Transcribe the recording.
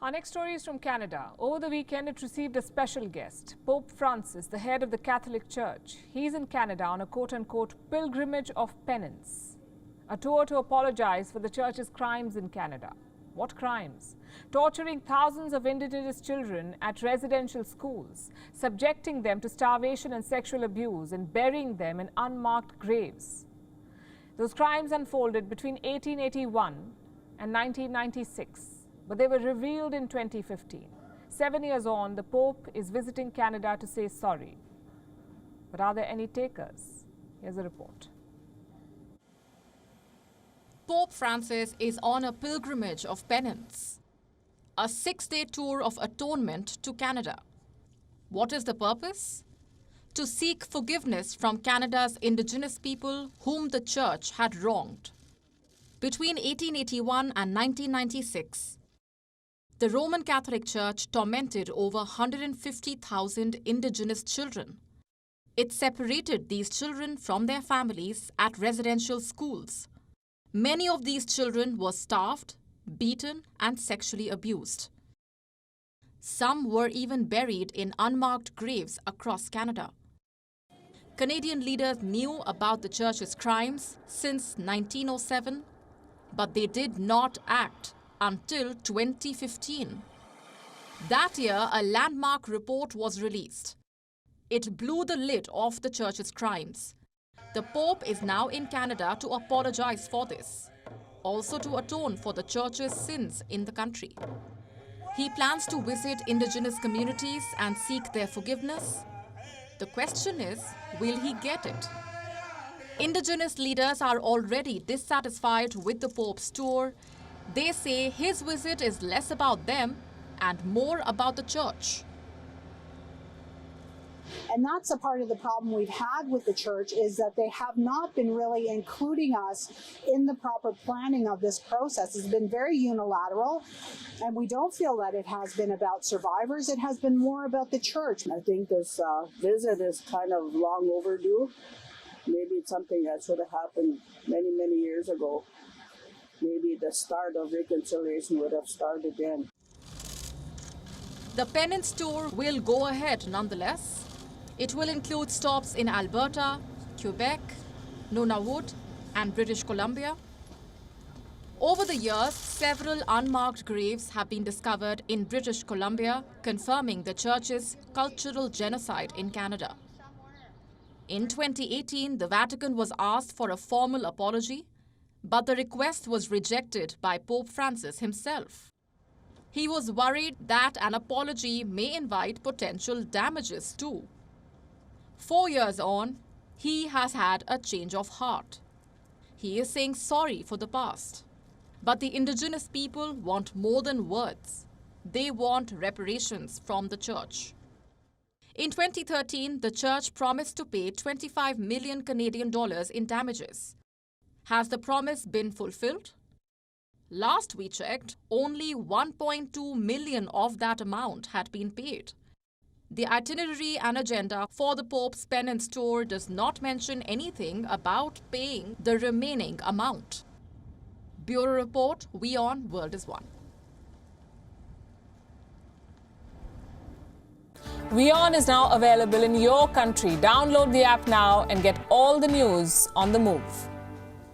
Our next story is from Canada. Over the weekend, it received a special guest, Pope Francis, the head of the Catholic Church. He's in Canada on a quote-unquote pilgrimage of penance, a tour to apologize for the Church's crimes in Canada. What crimes? Torturing thousands of indigenous children at residential schools, subjecting them to starvation and sexual abuse, and burying them in unmarked graves. Those crimes unfolded between 1881 and 1996. But they were revealed in 2015. 7 years on, the Pope is visiting Canada to say sorry. But are there any takers? Here's a report. Pope Francis is on a pilgrimage of penance, a 6-day tour of atonement to Canada. What is the purpose? To seek forgiveness from Canada's indigenous people whom the Church had wronged. Between 1881 and 1996, the Roman Catholic Church tormented over 150,000 indigenous children. It separated these children from their families at residential schools. Many of these children were starved, beaten, and sexually abused. Some were even buried in unmarked graves across Canada. Canadian leaders knew about the Church's crimes since 1907, but they did not act until 2015. That year, a landmark report was released. It blew the lid off the Church's crimes. The Pope is now in Canada to apologize for this, also to atone for the Church's sins in the country. He plans to visit indigenous communities and seek their forgiveness. The question is, will he get it? Indigenous leaders are already dissatisfied with the Pope's tour. They say his visit is less about them and more about the Church. And that's a part of the problem we've had with the Church, is that they have not been really including us in the proper planning of this process. It's been very unilateral, and we don't feel that it has been about survivors. It has been more about the Church. I think this visit is kind of long overdue. Maybe it's something that should have happened many, many years ago. Maybe the start of reconciliation would have started then. The penance tour will go ahead nonetheless. It will include stops in Alberta, Quebec, Nunavut, and British Columbia. Over the years, several unmarked graves have been discovered in British Columbia, confirming the Church's cultural genocide in Canada. In 2018, the Vatican was asked for a formal apology, but the request was rejected by Pope Francis himself. He was worried that an apology may invite potential damages too. 4 years on, he has had a change of heart. He is saying sorry for the past. But the indigenous people want more than words. They want reparations from the Church. In 2013, the Church promised to pay 25 million Canadian dollars in damages. Has the promise been fulfilled? Last we checked, only 1.2 million of that amount had been paid. The itinerary and agenda for the Pope's penance tour does not mention anything about paying the remaining amount. Bureau Report, WION World is One. WION is now available in your country. Download the app now and get all the news on the move.